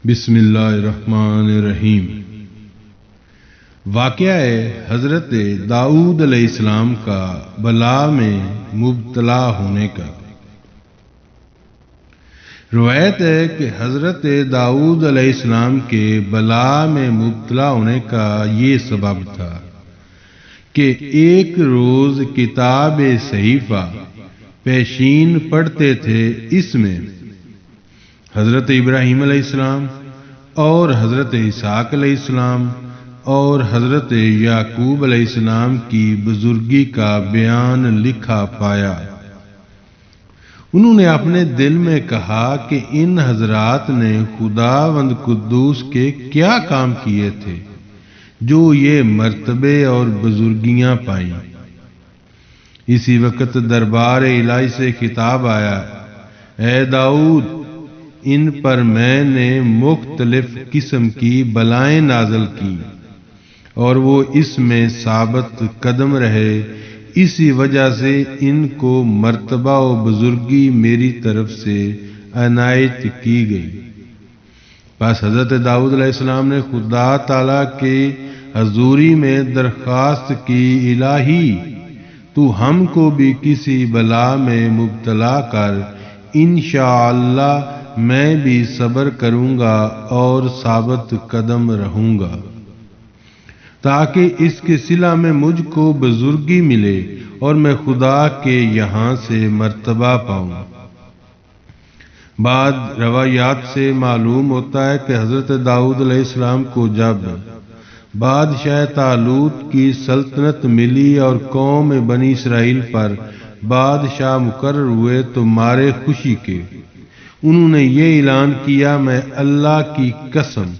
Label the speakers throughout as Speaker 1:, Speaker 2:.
Speaker 1: بسم اللہ الرحمن الرحیم۔ واقعہ ہے حضرت داؤد علیہ السلام کا بلا میں مبتلا ہونے کا۔ روایت ہے کہ حضرت داؤد علیہ السلام کے بلا میں مبتلا ہونے کا یہ سبب تھا کہ ایک روز کتاب صحیفہ پیشین پڑھتے تھے۔ اس میں حضرت ابراہیم علیہ السلام اور حضرت اسحاق علیہ السلام اور حضرت یعقوب علیہ السلام کی بزرگی کا بیان لکھا پایا۔ انہوں نے اپنے دل میں کہا کہ ان حضرات نے خداوند قدوس کے کیا کام کیے تھے جو یہ مرتبے اور بزرگیاں پائیں۔ اسی وقت دربار الہی سے خطاب آیا، اے داؤد، ان پر میں نے مختلف قسم کی بلائیں نازل کی اور وہ اس میں ثابت قدم رہے، اسی وجہ سے ان کو مرتبہ و بزرگی میری طرف سے عنایت کی گئی۔ بس حضرت داؤد علیہ السلام نے خدا تعالیٰ کے حضوری میں درخواست کی، الہی تو ہم کو بھی کسی بلا میں مبتلا کر، انشاءاللہ میں بھی صبر کروں گا اور ثابت قدم رہوں گا، تاکہ اس کے صلہ میں مجھ کو بزرگی ملے اور میں خدا کے یہاں سے مرتبہ پاؤں۔ بعد روایات سے معلوم ہوتا ہے کہ حضرت داؤد علیہ السلام کو جب بادشاہ طالوت کی سلطنت ملی اور قوم بنی اسرائیل پر بادشاہ مقرر ہوئے تو مارے خوشی کے انہوں نے یہ اعلان کیا، میں اللہ کی قسم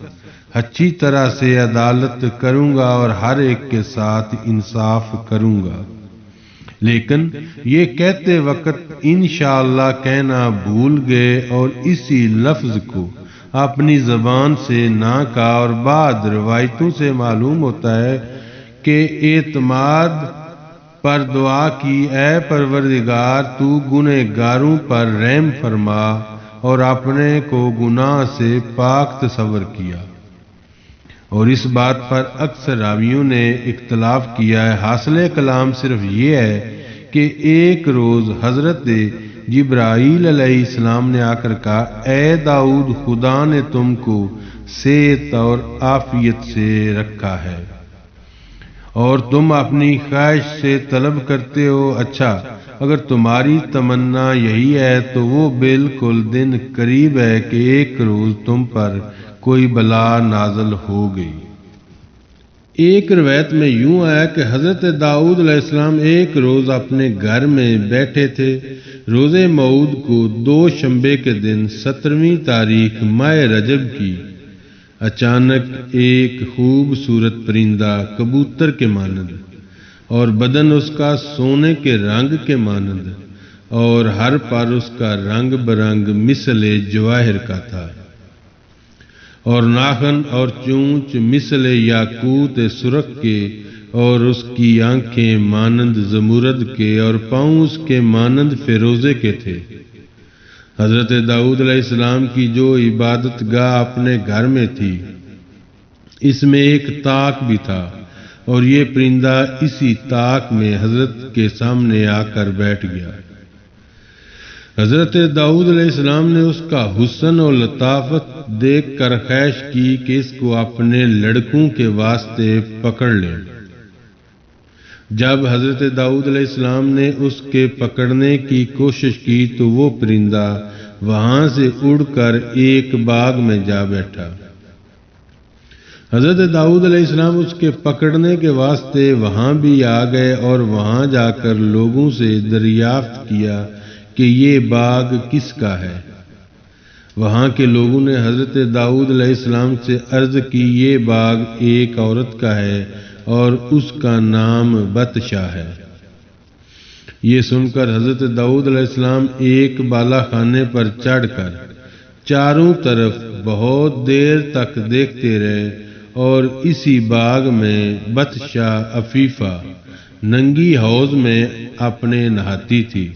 Speaker 1: اچھی طرح سے عدالت کروں گا اور ہر ایک کے ساتھ انصاف کروں گا۔ لیکن یہ کہتے وقت انشاءاللہ کہنا بھول گئے اور اسی لفظ کو اپنی زبان سے نہ کہا، اور بعد روایتوں سے معلوم ہوتا ہے کہ اعتماد پر دعا کی، اے پروردگار تو گنہگاروں پر رحم فرما، اور اپنے کو گناہ سے پاک تصور کیا۔ اور اس بات پر اکثر راویوں نے اختلاف کیا ہے۔ حاصل کلام صرف یہ ہے کہ ایک روز حضرت جبرائیل علیہ السلام نے آ کر کہا، اے داؤد، خدا نے تم کو صحت اور عافیت سے رکھا ہے اور تم اپنی خواہش سے طلب کرتے ہو، اچھا اگر تمہاری تمنا یہی ہے تو وہ بالکل دن قریب ہے کہ ایک روز تم پر کوئی بلا نازل ہو گئی۔ ایک روایت میں یوں آیا کہ حضرت داؤد علیہ السلام ایک روز اپنے گھر میں بیٹھے تھے۔ روز موعود کو دوشنبے کے دن 17ویں تاریخ ماہ رجب کی اچانک ایک خوبصورت پرندہ کبوتر کے مانند اور بدن اس کا سونے کے رنگ کے مانند اور ہر پر اس کا رنگ برنگ مثل جواہر کا تھا، اور ناخن اور چونچ مثل یاقوت سرخ کے، اور اس کی آنکھیں مانند زمرد کے، اور پاؤں اس کے مانند فیروزے کے تھے۔ حضرت داؤد علیہ السلام کی جو عبادت گاہ اپنے گھر میں تھی، اس میں ایک طاق بھی تھا، اور یہ پرندہ اسی طاق میں حضرت کے سامنے آ کر بیٹھ گیا۔ حضرت داؤد علیہ السلام نے اس کا حسن اور لطافت دیکھ کر خواہش کی کہ اس کو اپنے لڑکوں کے واسطے پکڑ لیں۔ جب حضرت داؤد علیہ السلام نے اس کے پکڑنے کی کوشش کی تو وہ پرندہ وہاں سے اڑ کر ایک باغ میں جا بیٹھا۔ حضرت داؤد علیہ السلام اس کے پکڑنے کے واسطے وہاں بھی آ گئے اور وہاں جا کر لوگوں سے دریافت کیا کہ یہ باغ کس کا ہے۔ وہاں کے لوگوں نے حضرت داؤد علیہ السلام سے عرض کی، یہ باغ ایک عورت کا ہے اور اس کا نام بطشا ہے۔ یہ سن کر حضرت داؤد علیہ السلام ایک بالا خانے پر چڑھ کر چاروں طرف بہت دیر تک دیکھتے رہے، اور اسی باغ میں بطشا عفیفہ ننگی حوض میں اپنے نہاتی تھی۔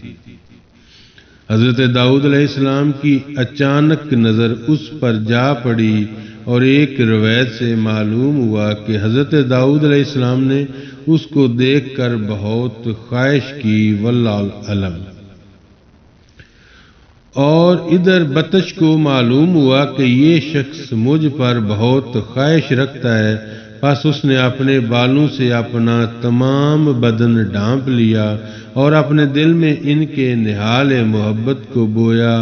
Speaker 1: حضرت داؤد علیہ السلام کی اچانک نظر اس پر جا پڑی اور ایک روایت سے معلوم ہوا کہ حضرت داؤد علیہ السلام نے اس کو دیکھ کر بہت خواہش کی، واللہ علم۔ اور ادھر بطش کو معلوم ہوا کہ یہ شخص مجھ پر بہت خواہش رکھتا ہے، پس اس نے اپنے بالوں سے اپنا تمام بدن ڈھانپ لیا اور اپنے دل میں ان کے نہال محبت کو بویا،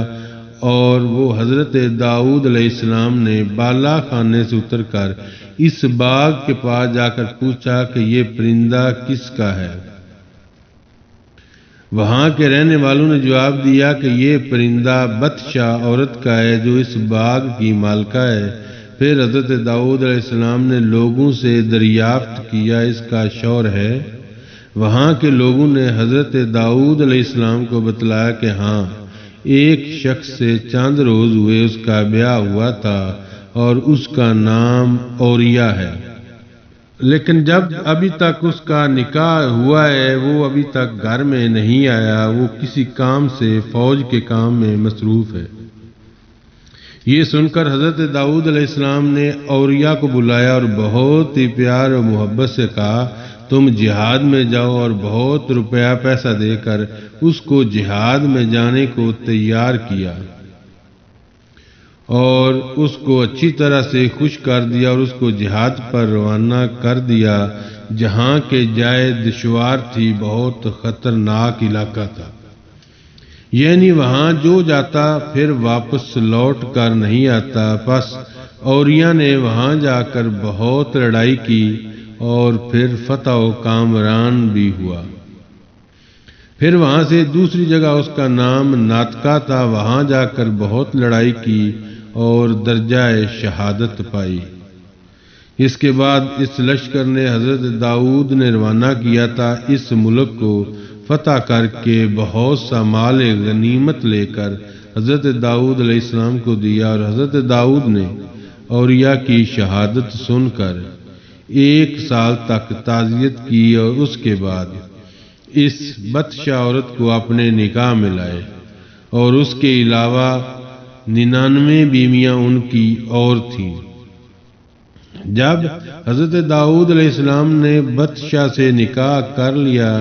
Speaker 1: اور وہ حضرت داؤد علیہ السلام نے بالا خانے سے اتر کر اس باغ کے پاس جا کر پوچھا کہ یہ پرندہ کس کا ہے؟ وہاں کے رہنے والوں نے جواب دیا کہ یہ پرندہ بطشا عورت کا ہے جو اس باغ کی مالکہ ہے۔ پھر حضرت داؤد علیہ السلام نے لوگوں سے دریافت کیا اس کا شوہر ہے؟ وہاں کے لوگوں نے حضرت داؤد علیہ السلام کو بتلایا کہ ہاں، ایک شخص سے چند روز ہوئے اس کا بیاہ ہوا تھا اور اس کا نام اوریا ہے، لیکن جب ابھی تک اس کا نکاح ہوا ہے وہ ابھی تک گھر میں نہیں آیا، وہ کسی کام سے فوج کے کام میں مصروف ہے۔ یہ سن کر حضرت داؤد علیہ السلام نے اوریا کو بلایا اور بہت ہی پیار و محبت سے کہا، تم جہاد میں جاؤ، اور بہت روپیہ پیسہ دے کر اس کو جہاد میں جانے کو تیار کیا اور اس کو اچھی طرح سے خوش کر دیا اور اس کو جہاد پر روانہ کر دیا، جہاں کے جائے دشوار تھی، بہت خطرناک علاقہ تھا، یعنی وہاں جو جاتا پھر واپس لوٹ کر نہیں آتا۔ پس اوریا نے وہاں جا کر بہت لڑائی کی اور پھر فتح و کامران بھی ہوا۔ پھر وہاں سے دوسری جگہ اس کا نام ناطقہ تھا، وہاں جا کر بہت لڑائی کی اور درجہ شہادت پائی۔ اس کے بعد اس لشکر نے حضرت داؤد نے روانہ کیا تھا اس ملک کو فتح کر کے بہت سا مال غنیمت لے کر حضرت داؤد علیہ السلام کو دیا، اور حضرت داؤد نے اوریا کی شہادت سن کر 1 سال تک تعزیت کی اور اس کے بعد اس بطشا عورت کو اپنے نکاح میں لائے، اور اس کے علاوہ 99 بیویاں ان کی اور تھیں۔ جب حضرت داؤد علیہ السلام نے بطشا سے نکاح کر لیا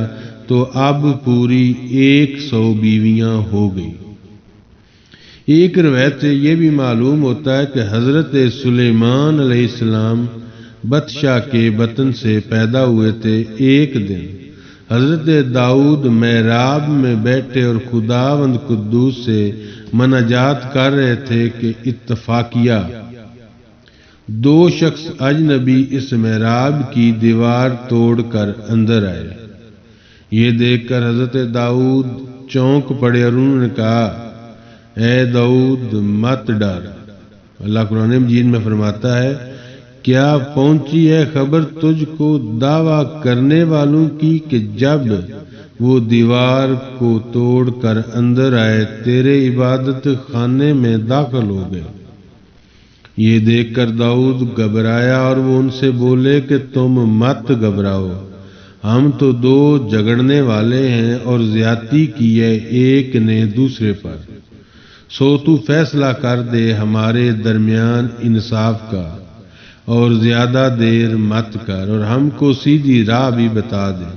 Speaker 1: تو اب پوری 100 بیویاں ہو گئی۔ ایک روایت سے یہ بھی معلوم ہوتا ہے کہ حضرت سلیمان علیہ السلام بطشا کے بطن سے پیدا ہوئے تھے۔ ایک دن حضرت داؤد محراب میں بیٹھے اور خداوند قدوس سے مناجات کر رہے تھے کہ اتفاقیہ 2 شخص اجنبی اس محراب کی دیوار توڑ کر اندر آئے۔ یہ دیکھ کر حضرت داؤد چونک پڑے اور انہوں نے کہا، اے داؤد مت ڈر۔ اللہ قرآن مجید میں فرماتا ہے، کیا پہنچی ہے خبر تجھ کو دعویٰ کرنے والوں کی کہ جب وہ دیوار کو توڑ کر اندر آئے تیرے عبادت خانے میں داخل ہو گئے۔ یہ دیکھ کر داؤد گھبرایا اور وہ ان سے بولے کہ تم مت گھبراؤ، ہم تو 2 جھگڑنے والے ہیں اور زیادتی کی ہے ایک نے دوسرے پر، سو تو فیصلہ کر دے ہمارے درمیان انصاف کا اور زیادہ دیر مت کر اور ہم کو سیدھی راہ بھی بتا دے۔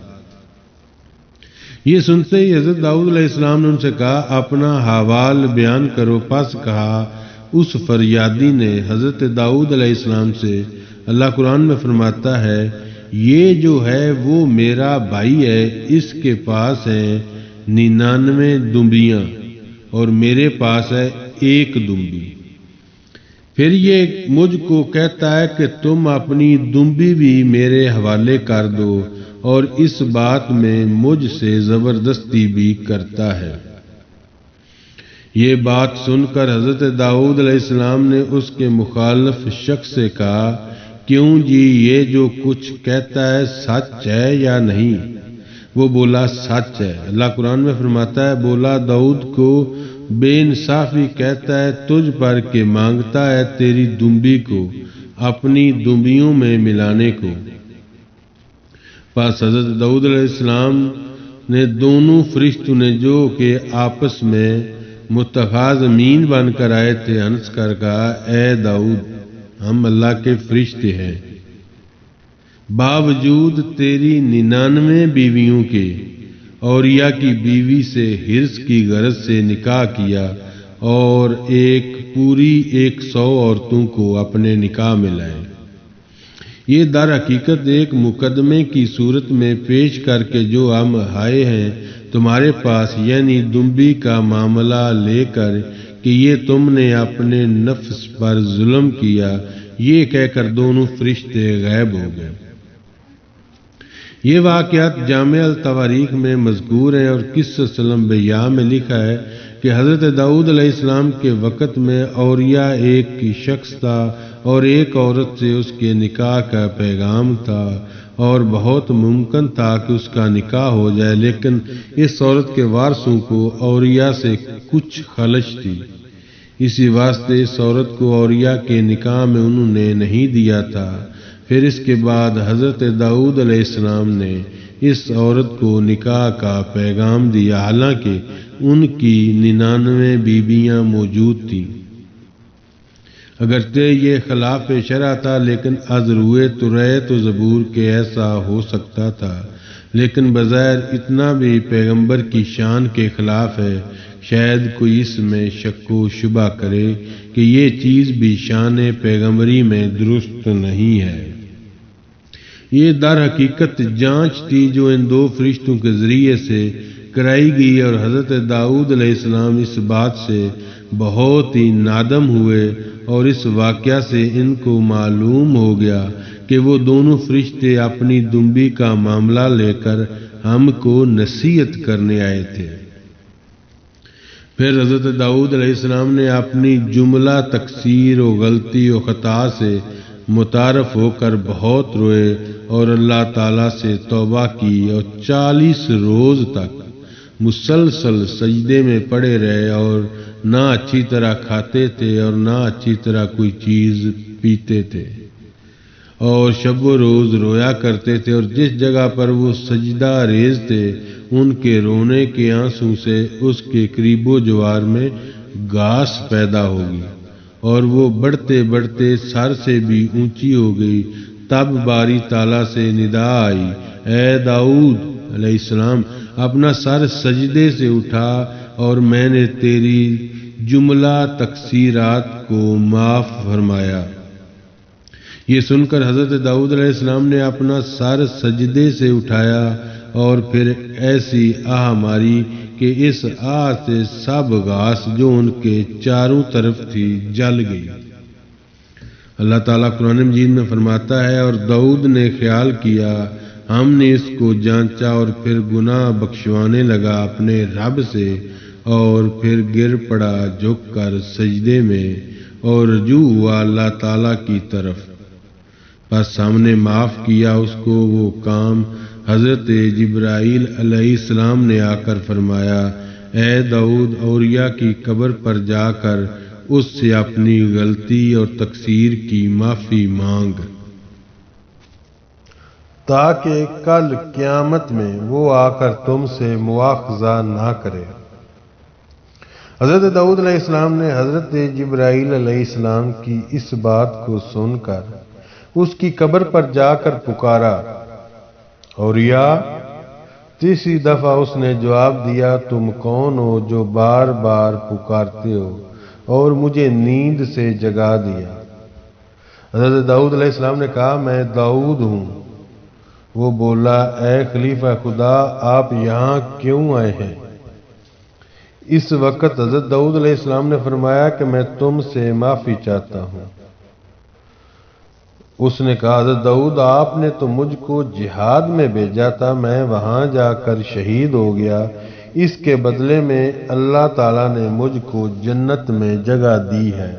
Speaker 1: یہ سنتے ہی حضرت داؤد علیہ السلام نے ان سے کہا، اپنا حوال بیان کرو۔ پس کہا اس فریادی نے حضرت داؤد علیہ السلام سے، اللہ قرآن میں فرماتا ہے، یہ جو ہے وہ میرا بھائی ہے، اس کے پاس ہیں 99 دمبیاں اور میرے پاس ہے 1 دمبی۔ پھر یہ مجھ کو کہتا ہے کہ تم اپنی دمبی بھی میرے حوالے کر دو، اور اس بات میں مجھ سے زبردستی بھی کرتا ہے۔ یہ بات سن کر حضرت داؤد علیہ السلام نے اس کے مخالف شخص سے کہا، کیوں جی یہ جو کچھ کہتا ہے سچ ہے یا نہیں؟ وہ بولا سچ ہے۔ اللہ قرآن میں فرماتا ہے، بولا داؤد کو بے انصافی کہتا ہے تجھ پر کہ مانگتا ہے تیری دمبی کو اپنی دمبیوں میں ملانے کو۔ پس حضرت داؤد علیہ السلام نے دونوں فرشتوں نے جو کہ آپس میں متخاذمین بن کر آئے تھے ہنس کر کہا، اے داؤد، ہم اللہ کے فرشتے ہیں، باوجود تیری 99 بیویوں کے اوریا کی بیوی سے حرص کی غرض سے نکاح کیا اور ایک پوری 100 عورتوں کو اپنے نکاح میں لائے۔ یہ در حقیقت ایک مقدمے کی صورت میں پیش کر کے جو ہم آئے ہیں تمہارے پاس، یعنی دنبی کا معاملہ لے کر کہ یہ تم نے اپنے نفس پر ظلم کیا، یہ کہہ کر دونوں فرشتے غائب ہو گئے۔ یہ واقعات جامع التواریخ میں مذکور ہیں اور قصص الانبیاء میں لکھا ہے کہ حضرت داؤد علیہ السلام کے وقت میں اوریا ایک شخص تھا اور ایک عورت سے اس کے نکاح کا پیغام تھا اور بہت ممکن تھا کہ اس کا نکاح ہو جائے، لیکن اس عورت کے وارثوں کو اوریا سے کچھ خلش تھی، اسی واسطے اس عورت کو اوریا کے نکاح میں انہوں نے نہیں دیا تھا۔ پھر اس کے بعد حضرت داؤد علیہ السلام نے اس عورت کو نکاح کا پیغام دیا، حالانکہ ان کی 99 بیویاں موجود تھیں۔ اگرچہ یہ خلاف شرع تھا، لیکن از روئے توریت و زبور کے ایسا ہو سکتا تھا، لیکن بظاہر اتنا بھی پیغمبر کی شان کے خلاف ہے۔ شاید کوئی اس میں شک و شبہ کرے کہ یہ چیز بھی شان پیغمبری میں درست نہیں ہے۔ یہ در حقیقت جانچ تھی جو ان دو فرشتوں کے ذریعے سے کرائی گئی اور حضرت داؤد علیہ السلام اس بات سے بہت ہی نادم ہوئے اور اس واقعہ سے ان کو معلوم ہو گیا کہ وہ دونوں فرشتے اپنی دنبی کا معاملہ لے کر ہم کو نصیحت کرنے آئے تھے۔ پھر حضرت داؤد علیہ السلام نے اپنی جملہ تقصیر و غلطی و خطا سے متعارف ہو کر بہت روئے اور اللہ تعالیٰ سے توبہ کی اور 40 روز تک مسلسل سجدے میں پڑے رہے اور نہ اچھی طرح کھاتے تھے اور نہ اچھی طرح کوئی چیز پیتے تھے اور شب و روز رویا کرتے تھے، اور جس جگہ پر وہ سجدہ ریز تھے ان کے رونے کے آنسوں سے اس کے قریب و جوار میں گھاس پیدا ہوگی اور وہ بڑھتے بڑھتے سر سے بھی اونچی ہو گئی۔ تب باری تعالیٰ سے ندا آئی، اے داؤد علیہ السلام، اپنا سر سجدے سے اٹھا اور میں نے تیری جملہ تقصیرات کو معاف فرمایا۔ یہ سن کر حضرت داؤد علیہ السلام نے اپنا سر سجدے سے اٹھایا اور پھر ایسی آہ ماری کہ اس آہ سے سب گھاس جو ان کے چاروں طرف تھی جل گئی۔ اللہ تعالیٰ قرآن مجید میں فرماتا ہے، اور داؤد نے خیال کیا، ہم نے اس کو جانچا اور پھر گناہ بخشوانے لگا اپنے رب سے، اور پھر گر پڑا جھک کر سجدے میں اور رجوع ہوا اللہ تعالیٰ کی طرف۔ بس ہم نے معاف کیا اس کو وہ کام۔ حضرت جبرائیل علیہ السلام نے آ کر فرمایا، اے داؤد، اوریا کی قبر پر جا کر اس سے اپنی غلطی اور تقصیر کی معافی مانگ، تاکہ کل قیامت میں وہ آ کر تم سے مواخذہ نہ کرے۔ حضرت داؤد علیہ السلام نے حضرت جبرائیل علیہ السلام کی اس بات کو سن کر اس کی قبر پر جا کر پکارا، اوریا! تیسری دفعہ اس نے جواب دیا، تم کون ہو جو بار بار پکارتے ہو اور مجھے نیند سے جگا دیا؟ حضرت داؤد علیہ السلام نے کہا، میں داؤد ہوں۔ وہ بولا، اے خلیفہ خدا، آپ یہاں کیوں آئے ہیں؟ اس وقت حضرت داؤد علیہ السلام نے فرمایا کہ میں تم سے معافی چاہتا ہوں۔ اس نے کہا، حضرت داؤد، آپ نے تو مجھ کو جہاد میں بھیجا تھا، میں وہاں جا کر شہید ہو گیا، اس کے بدلے میں اللہ تعالیٰ نے مجھ کو جنت میں جگہ دی ہے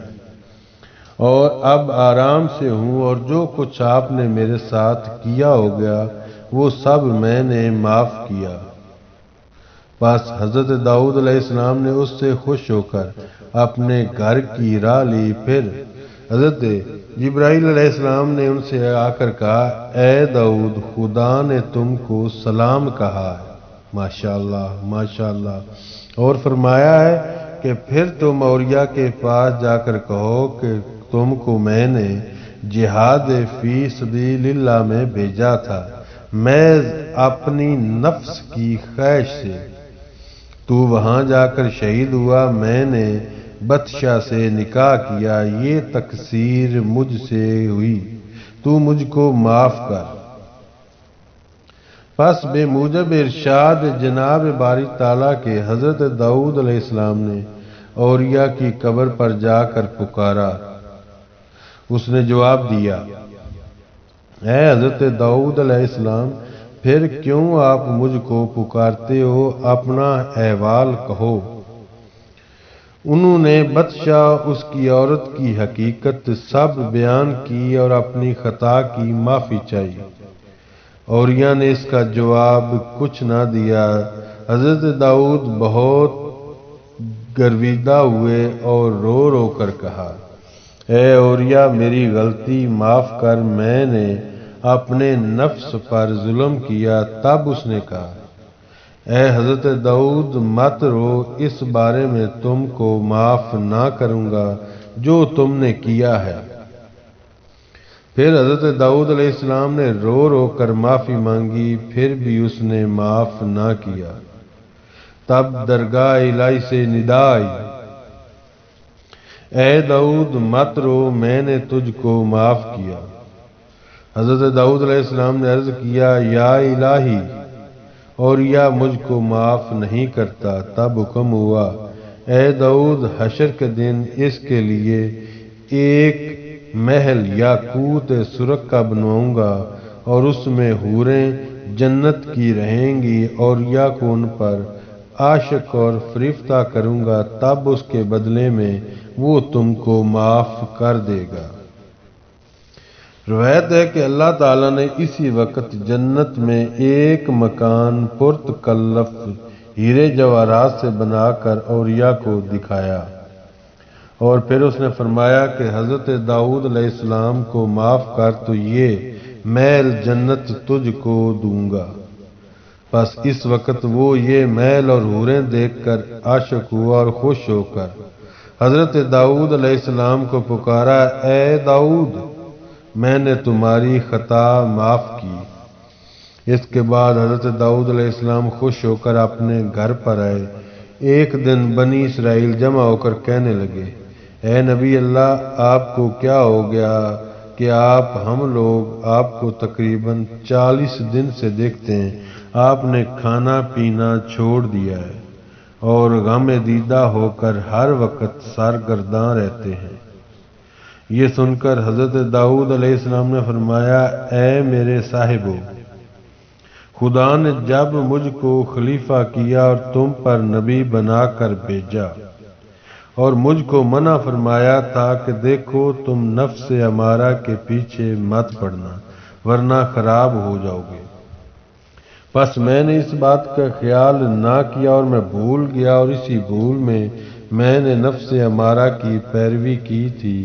Speaker 1: اور اب آرام سے ہوں، اور جو کچھ آپ نے میرے ساتھ کیا ہو گیا وہ سب میں نے معاف کیا۔ بس حضرت داؤد علیہ السلام نے اس سے خوش ہو کر اپنے گھر کی راہ لی۔ پھر حضرت جبرائیل علیہ السلام نے ان سے آ کر کہا، اے داؤد، خدا نے تم کو سلام کہا ہے۔ ماشاءاللہ ماشاءاللہ۔ اور فرمایا ہے کہ پھر تم اولیاء کے پاس جا کر کہو کہ تم کو میں نے جہاد فی سبیل اللہ میں بھیجا تھا، محض اپنی نفس کی خواہش سے۔ تو وہاں جا کر شہید ہوا، میں نے بطشاہ سے نکاح کیا، یہ تقصیر مجھ سے ہوئی، تو مجھ کو معاف کر۔ پس بے موجب ارشاد جناب باری تعالیٰ کے حضرت داؤد علیہ السلام نے اولیاء کی قبر پر جا کر پکارا۔ اس نے جواب دیا، اے حضرت داؤد علیہ السلام، پھر کیوں آپ مجھ کو پکارتے ہو؟ اپنا احوال کہو۔ انہوں نے بادشاہ، اس کی عورت کی حقیقت سب بیان کی اور اپنی خطا کی معافی چاہی۔ اولیاء نے اس کا جواب کچھ نہ دیا۔ حضرت داؤد بہت گرویدہ ہوئے اور رو رو کر کہا، اے اولیاء، میری غلطی معاف کر، میں نے اپنے نفس پر ظلم کیا۔ تب اس نے کہا، اے حضرت داؤد، مت رو، اس بارے میں تم کو معاف نہ کروں گا جو تم نے کیا ہے۔ پھر حضرت داؤد علیہ السلام نے رو رو کر معافی مانگی، پھر بھی اس نے معاف نہ کیا۔ تب درگاہ الہی سے ندا آئی، اے داؤد مت رو، میں نے تجھ کو معاف کیا۔ حضرت داؤد علیہ السلام نے عرض کیا، یا الہی، اور یا مجھ کو معاف نہیں کرتا۔ تب حکم ہوا، اے داؤد، حشر کے دن اس کے لیے ایک محل یاقوت سرخ کا بنواؤں گا اور اس میں حوریں جنت کی رہیں گی، اور یا کو ان پر عاشق اور فریفتہ کروں گا، تب اس کے بدلے میں وہ تم کو معاف کر دے گا۔ روایت ہے کہ اللہ تعالیٰ نے اسی وقت جنت میں ایک مکان پرتکلف ہیرے جواہرات سے بنا کر اولیاء کو دکھایا، اور پھر اس نے فرمایا کہ حضرت داؤد علیہ السلام کو معاف کر تو یہ محل جنت تجھ کو دوں گا۔ بس اس وقت وہ یہ محل اور حوریں دیکھ کر عاشق ہوا اور خوش ہو کر حضرت داؤد علیہ السلام کو پکارا، اے داؤد، میں نے تمہاری خطا معاف کی۔ اس کے بعد حضرت داؤد علیہ السلام خوش ہو کر اپنے گھر پر آئے۔ ایک دن بنی اسرائیل جمع ہو کر کہنے لگے، اے نبی اللہ، آپ کو کیا ہو گیا کہ ہم لوگ آپ کو تقریباً 40 دن سے دیکھتے ہیں، آپ نے کھانا پینا چھوڑ دیا ہے اور غم دیدہ ہو کر ہر وقت سرگرداں رہتے ہیں۔ یہ سن کر حضرت داؤد علیہ السلام نے فرمایا، اے میرے صاحبو، خدا نے جب مجھ کو خلیفہ کیا اور تم پر نبی بنا کر بھیجا اور مجھ کو منع فرمایا تھا کہ دیکھو تم نفس امارہ کے پیچھے مت پڑنا ورنہ خراب ہو جاؤ گے، پس میں نے اس بات کا خیال نہ کیا اور میں بھول گیا، اور اسی بھول میں نے نفس امارہ کی پیروی کی تھی،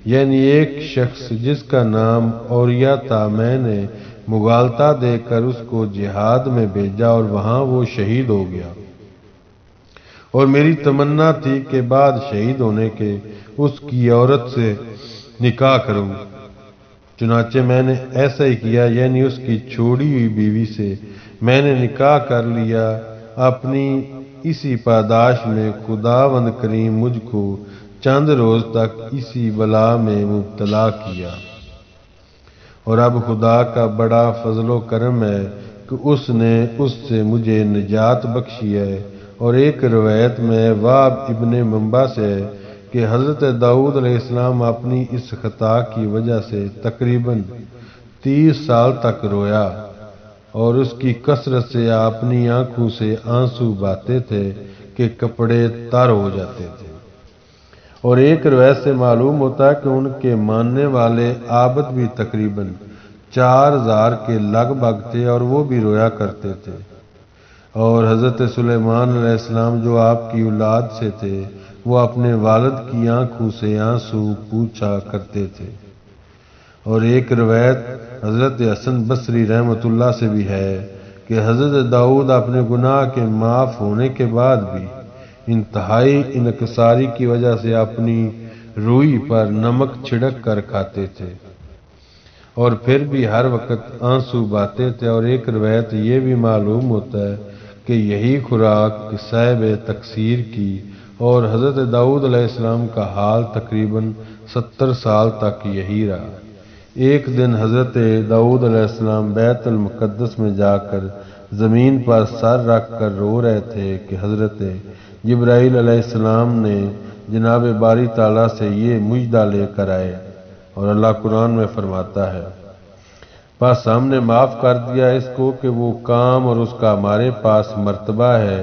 Speaker 1: یعنی ایک شخص جس کا نام اوریہ تھا، میں نے مغالطہ دے کر اس کو جہاد میں بھیجا اور وہاں وہ شہید ہو گیا، اور میری تمنا تھی کہ بعد شہید ہونے کے اس کی عورت سے نکاح کروں، چنانچہ میں نے ایسا ہی کیا، یعنی اس کی چھوڑی ہوئی بیوی سے میں نے نکاح کر لیا۔ اپنی اسی پاداش میں خداوند کریم مجھ کو چند روز تک اسی بلا میں مبتلا کیا، اور اب خدا کا بڑا فضل و کرم ہے کہ اس نے اس سے مجھے نجات بخشی ہے۔ اور ایک روایت میں واب ابن منبع سے ہے کہ حضرت داؤد علیہ السلام اپنی اس خطا کی وجہ سے تقریباً 30 سال تک رویا، اور اس کی کثرت سے اپنی آنکھوں سے آنسو بہاتے تھے کہ کپڑے تر ہو جاتے تھے۔ اور ایک روایت سے معلوم ہوتا ہے کہ ان کے ماننے والے عابد بھی تقریباً 4000 کے لگ بھگ تھے، اور وہ بھی رویا کرتے تھے۔ اور حضرت سلیمان علیہ السلام جو آپ کی اولاد سے تھے، وہ اپنے والد کی آنکھوں سے آنسو پوچھا کرتے تھے۔ اور ایک روایت حضرت حسن بصری رحمۃ اللہ سے بھی ہے کہ کہ حضرت داؤد اپنے گناہ کے معاف ہونے کے بعد بھی انتہائی انکساری کی وجہ سے اپنی روئی پر نمک چھڑک کر کھاتے تھے اور پھر بھی ہر وقت آنسو بہاتے تھے، اور ایک روایت یہ بھی معلوم ہوتا ہے کہ یہی خوراک صاحب تقصیر کی، اور حضرت داؤد علیہ السلام کا حال تقریباً 70 سال تک یہی رہا۔ ایک دن حضرت داؤد علیہ السلام بیت المقدس میں جا کر زمین پر سر رکھ کر رو رہے تھے کہ حضرت جبرائیل علیہ السلام نے جناب باری تعالیٰ سے یہ مجدہ لے کر آئے، اور اللہ قرآن میں فرماتا ہے، بس ہم نے معاف کر دیا اس کو کہ وہ کام اور اس کا ہمارے پاس مرتبہ ہے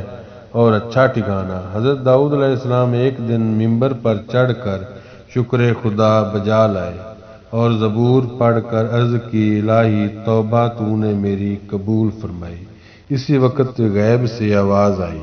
Speaker 1: اور اچھا ٹھکانہ۔ حضرت داؤد علیہ السلام ایک دن ممبر پر چڑھ کر شکر خدا بجا لائے اور زبور پڑھ کر عرض کی، الہی توبہ تو نے میری قبول فرمائی۔ اسی وقت غیب سے آواز آئی،